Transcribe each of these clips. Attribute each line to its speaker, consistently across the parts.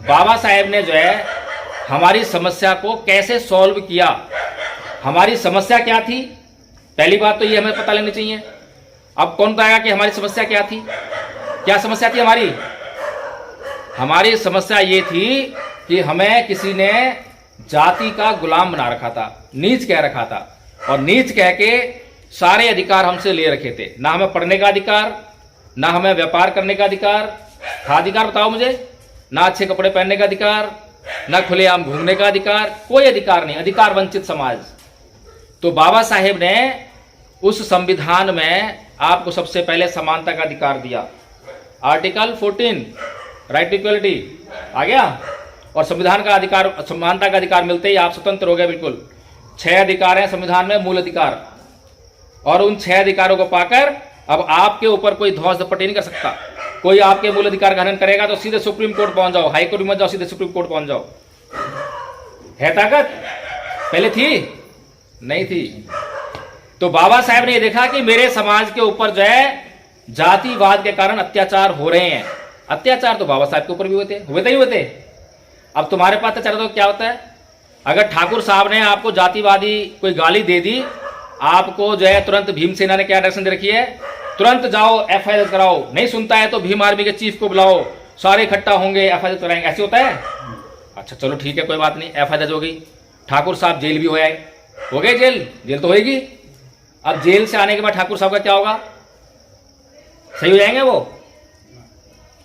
Speaker 1: बाबा साहेब ने जो है हमारी समस्या को कैसे सॉल्व किया, हमारी समस्या क्या थी, पहली बात तो ये हमें पता लेनी चाहिए। अब कौन बताएगा कि हमारी समस्या क्या थी? क्या समस्या थी हमारी? हमारी समस्या ये थी कि हमें किसी ने जाति का गुलाम बना रखा था, नीच कह रखा था, और नीच कह के सारे अधिकार हमसे ले रखे थे। ना हमें पढ़ने का अधिकार, ना हमें व्यापार करने का अधिकार था। अधिकार बताओ मुझे? ना अच्छे कपड़े पहनने का अधिकार, ना खुलेआम घूमने का अधिकार, कोई अधिकार नहीं। अधिकार वंचित समाज। तो बाबा साहेब ने उस संविधान में आपको सबसे पहले समानता का अधिकार दिया। आर्टिकल 14 राइट टू इक्वलिटी आ गया, और संविधान का अधिकार, समानता का अधिकार मिलते ही आप स्वतंत्र हो गए। बिल्कुल 6 अधिकार हैं संविधान में, मूल अधिकार, और उन 6 अधिकारों को पाकर अब आपके ऊपर कोई धौंस धपट्टी नहीं कर सकता। कोई आपके मूल अधिकार का हनन करेगा तो सीधे सुप्रीम कोर्ट पहुंच जाओ, हाई कोर्ट में जाओ, सीधे सुप्रीम कोर्ट पहुंच जाओ। है ताकत? पहले थी? नहीं थी। तो बाबा साहेब ने ये देखा कि मेरे समाज के ऊपर जो है जातिवाद के कारण अत्याचार हो रहे हैं। अत्याचार तो बाबा साहब के ऊपर भी हुए थे नहीं हुए थे? अब तुम्हारे पास अत्याचार तो क्या होता है? अगर ठाकुर साहब ने आपको जातिवादी कोई गाली दे दी, आपको जो है तुरंत भीमसेना ने क्या डायरेक्शन दे रखी है? तुरंत जाओ एफआईआर कराओ। नहीं सुनता है तो भीम आर्मी के चीफ को बुलाओ, सारे इकट्ठा होंगे, एफआईआर कराएंगे। ऐसे होता है? अच्छा चलो ठीक है, कोई बात नहीं, एफआईआर हो गई। ठाकुर साहब जेल भी हो गए जेल तो होगी। अब जेल से आने के बाद ठाकुर साहब का क्या होगा? सही हो जाएंगे वो?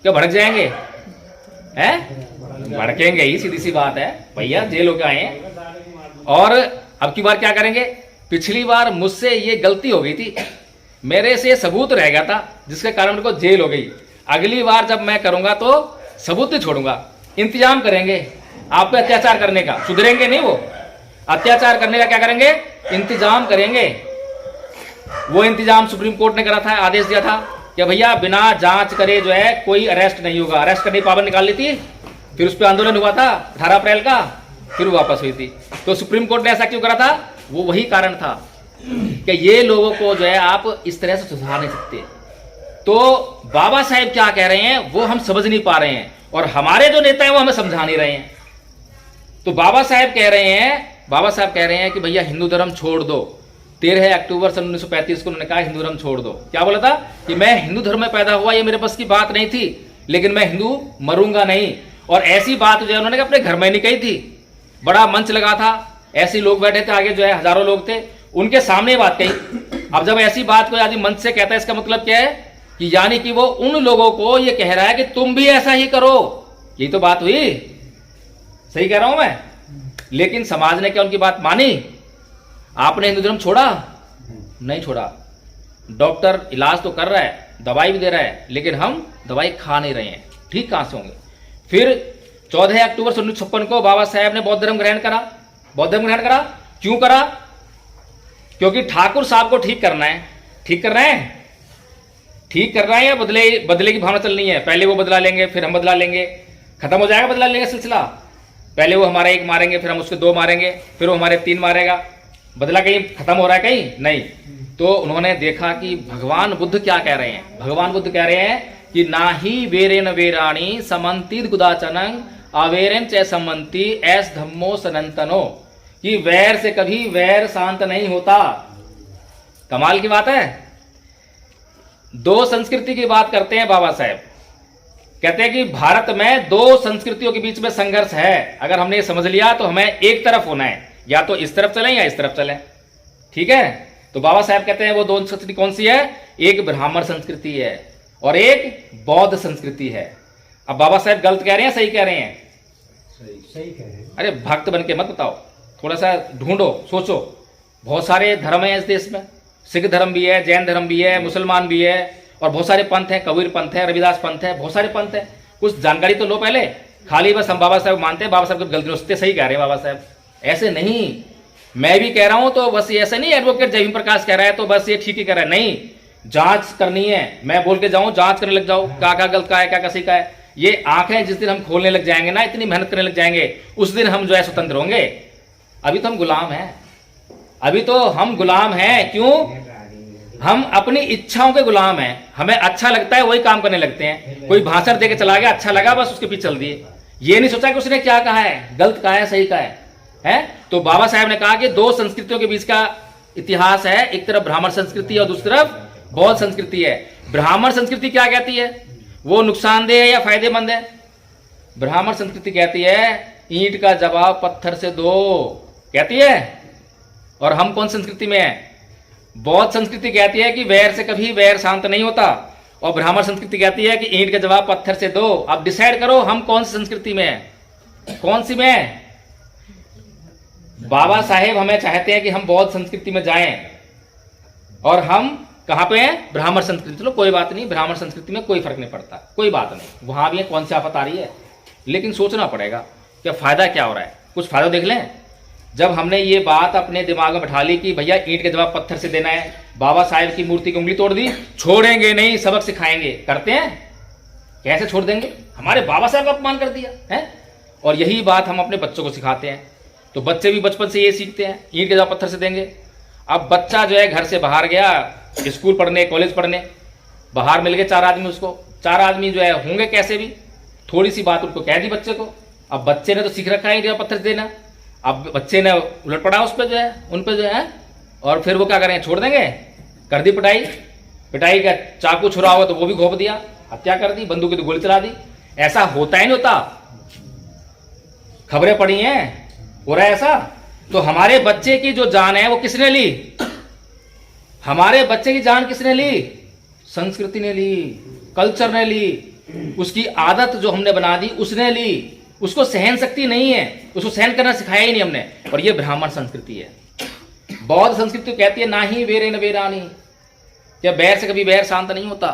Speaker 1: क्या भड़क जाएंगे? हैं? भड़केंगे ही, सीधी सी बात है भैया, जेल होके आए हैं। और अब की बार क्या करेंगे? पिछली बार मुझसे ये गलती हो गई थी, मेरे से सबूत रह गया था जिसके कारण मेरे को जेल हो गई। अगली बार जब मैं करूंगा तो सबूत नहीं छोड़ूंगा। इंतजाम करेंगे आप पे अत्याचार करने का, सुधरेंगे नहीं वो। अत्याचार करने का क्या करेंगे? इंतजाम करेंगे। वो इंतजाम सुप्रीम कोर्ट ने करा था, आदेश दिया था कि भैया बिना जांच करे जो है कोई अरेस्ट नहीं होगा। अरेस्ट करने की पाबंदी निकाल ली थी, फिर उस पर आंदोलन हुआ था 18 अप्रैल का, फिर वापस हुई थी। तो सुप्रीम कोर्ट ने ऐसा क्यों करा था? वो वही कारण था कि ये लोगों को जो है आप इस तरह से सुधार नहीं सकते। तो बाबा साहेब क्या कह रहे हैं वो हम समझ नहीं पा रहे हैं, और हमारे जो नेता हैं वो हमें समझा नहीं रहे हैं। तो बाबा साहेब कह रहे हैं कि भैया हिंदू धर्म छोड़ दो। 13 अक्टूबर सन 1935 को उन्होंने कहा हिंदू धर्म छोड़ दो। क्या बोला था? कि मैं हिंदू धर्म में पैदा हुआ, ये मेरे बस की बात नहीं थी, लेकिन मैं हिंदू मरूंगा नहीं। और ऐसी बात जो है उन्होंने अपने घर में नहीं कही थी, बड़ा मंच लगा था, ऐसे लोग बैठे थे आगे जो है, हजारों लोग थे, उनके सामने बात कही। अब जब ऐसी बात कोई आदमी मंच से कहता है, इसका मतलब क्या है? कि यानी कि वो उन लोगों को ये कह रहा है कि तुम भी ऐसा ही करो। यही तो बात हुई। सही कह रहा हूं मैं? लेकिन समाज ने क्या उनकी बात मानी? आपने हिंदू धर्म छोड़ा? नहीं छोड़ा। डॉक्टर इलाज तो कर रहा है, दवाई भी दे रहा है, लेकिन हम दवाई खा नहीं रहे हैं। ठीक कहां से होंगे? फिर 14 अक्टूबर 1956 को बाबा साहेब ने बौद्ध धर्म ग्रहण करा। बौद्ध धर्म ग्रहण करा क्यों करा? क्योंकि ठाकुर साहब को ठीक करना है। ठीक कर रहे हैं? ठीक कर रहे हैं या बदले की भावना चलनी है? पहले वो बदला लेंगे, फिर हम बदला लेंगे, खत्म हो जाएगा बदला लेंगे सिलसिला। पहले वो हमारा 1 मारेंगे, फिर हम उसके 2 मारेंगे, फिर वो हमारे 3 मारेगा। बदला कहीं खत्म हो रहा है? कहीं नहीं। तो उन्होंने देखा कि भगवान बुद्ध क्या कह रहे हैं। भगवान बुद्ध कह रहे हैं कि ना ही वेरेन वेराणी समन्ति गुदाचनं अवेरन च समन्ति एस धम्मो सनंतनो, कि वैर से कभी वैर शांत नहीं होता। कमाल की बात है। 2 संस्कृति की बात करते हैं बाबा साहेब। कहते हैं कि भारत में 2 संस्कृतियों के बीच में संघर्ष है। अगर हमने ये समझ लिया तो हमें एक तरफ होना है, या तो इस तरफ चलें या इस तरफ चलें। ठीक है? तो बाबा साहेब कहते हैं वो 2 संस्कृति कौन सी है? एक ब्राह्मण संस्कृति है और एक बौद्ध संस्कृति है। अब बाबा साहेब गलत कह रहे हैं, सही कह रहे हैं?
Speaker 2: सही कह रहे हैं।
Speaker 1: अरे भक्त बन के मत बताओ, थोड़ा सा ढूंढो, सोचो। बहुत सारे धर्म हैं इस देश में, सिख धर्म भी है, जैन धर्म भी है, मुसलमान भी है, और बहुत सारे पंथ हैं, कबीर पंथ है, रविदास पंथ है, बहुत सारे पंथ है। कुछ जानकारी तो लो पहले। खाली बस हम बाबा साहब मानते हैं, बाबा साहब गलती नोचते, सही कह रहे हैं बाबा साहब। ऐसे नहीं, मैं भी कह रहा हूं तो बस ऐसे नहीं एडवोकेट जयभीम प्रकाश कह रहा है तो बस ये ठीक ही कह रहा है। नहीं, जांच करनी है। मैं बोल के जाऊं, जांच करने लग जाओ, क्या क्या गलत का है, क्या क्या सही का है। ये आंखें जिस दिन हम खोलने लग जाएंगे ना, इतनी मेहनत करने लग जाएंगे, उस दिन हम जो है स्वतंत्र होंगे। अभी तो हम गुलाम हैं, अभी तो हम गुलाम हैं। क्यों? हम अपनी इच्छाओं के गुलाम हैं। हमें अच्छा लगता है वही काम करने लगते हैं। कोई भाषण देके चला गया, अच्छा लगा, बस उसके पीछे चल दिए। ये नहीं सोचा कि उसने क्या कहा है, गलत कहा है, सही कहा है? तो बाबा साहेब ने कहा कि दो संस्कृतियों के बीच का इतिहास है, एक तरफ ब्राह्मण संस्कृति और दूसरी तरफ बौद्ध संस्कृति है। ब्राह्मण संस्कृति क्या कहती है, वो नुकसानदेह है या फायदेमंद है? ब्राह्मण संस्कृति कहती है ईंट का जवाब पत्थर से दो, कहती है। और हम कौन संस्कृति में है? बौद्ध संस्कृति कहती है कि वैर से कभी वैर शांत नहीं होता, और ब्राह्मण संस्कृति कहती है कि ईंट का जवाब पत्थर से दो। अब डिसाइड करो हम कौन सी संस्कृति में है, कौन सी में है? बाबा साहेब हमें चाहते हैं कि हम बौद्ध संस्कृति में जाएं, और हम कहां पे हैं? ब्राह्मण संस्कृति। चलो कोई बात नहीं, ब्राह्मण संस्कृति में कोई फर्क नहीं पड़ता, कोई बात नहीं, वहां भी कौन सी आफत आ रही है, लेकिन सोचना पड़ेगा कि फायदा क्या हो रहा है, कुछ फायदा देख लें। जब हमने ये बात अपने दिमाग में बैठा ली कि भैया ईंट के जवाब पत्थर से देना है, बाबा साहेब की मूर्ति की उंगली तोड़ दी, छोड़ेंगे नहीं, सबक सिखाएंगे, करते हैं? कैसे छोड़ देंगे? हमारे बाबा साहेब का अपमान कर दिया है। और यही बात हम अपने बच्चों को सिखाते हैं, तो बच्चे भी बचपन से ये सीखते हैं, ईंट के जवाब पत्थर से देंगे। अब बच्चा जो है घर से बाहर गया स्कूल पढ़ने, कॉलेज पढ़ने, बाहर मिल गए चार आदमी, उसको चार आदमी जो है होंगे कैसे भी, थोड़ी सी बात उनको कह दी बच्चे को। अब बच्चे ने तो सीख रखा है ईंट का पत्थर से देना, अब बच्चे ने उलट पड़ा उस पर जो है, उन पर जो है, और फिर वो क्या करेंगे? छोड़ देंगे? कर दी पिटाई, पिटाई का चाकू छुरा हुआ तो वो भी घोंप दिया, हत्या कर दी, बंदूक की तो गोली चला दी। ऐसा होता ही नहीं होता, खबरें पड़ी हैं, हो रहा है ऐसा। तो हमारे बच्चे की जो जान है वो किसने ली? हमारे बच्चे की जान किसने ली? संस्कृति ने ली, कल्चर ने ली, उसकी आदत जो हमने बना दी उसने ली। उसको सहन शक्ति नहीं है, उसको सहन करना सिखाया ही नहीं हमने, और ये ब्राह्मण संस्कृति है। बौद्ध संस्कृति कहती है ना ही वेरे न वेरानी, क्या बैर से कभी बैर शांत नहीं होता।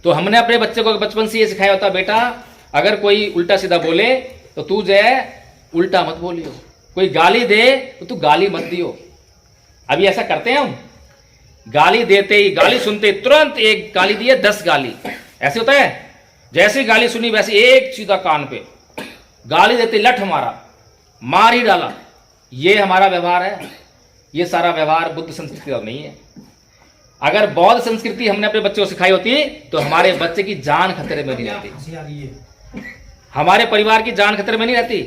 Speaker 1: तो हमने अपने बच्चे को बचपन से ये सिखाया होता, बेटा अगर कोई उल्टा सीधा बोले तो तू जो है उल्टा मत बोलियो, कोई गाली दे तो तू गाली मत दियो। अभी ऐसा करते हैं हम, गाली देते ही, गाली सुनते तुरंत एक गाली दिए 10 गाली, ऐसे होता है। जैसे गाली सुनी वैसे एक सीधा कान पे गाली देते, लठ मारा, मार ही डाला। ये हमारा व्यवहार है, ये सारा व्यवहार बुद्ध संस्कृति का नहीं है। अगर बौद्ध संस्कृति हमने अपने बच्चों को सिखाई होती तो हमारे बच्चे की जान खतरे में नहीं रहती, हमारे परिवार की जान खतरे में नहीं रहती।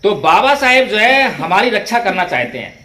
Speaker 1: तो बाबा साहेब जो है हमारी रक्षा करना चाहते हैं,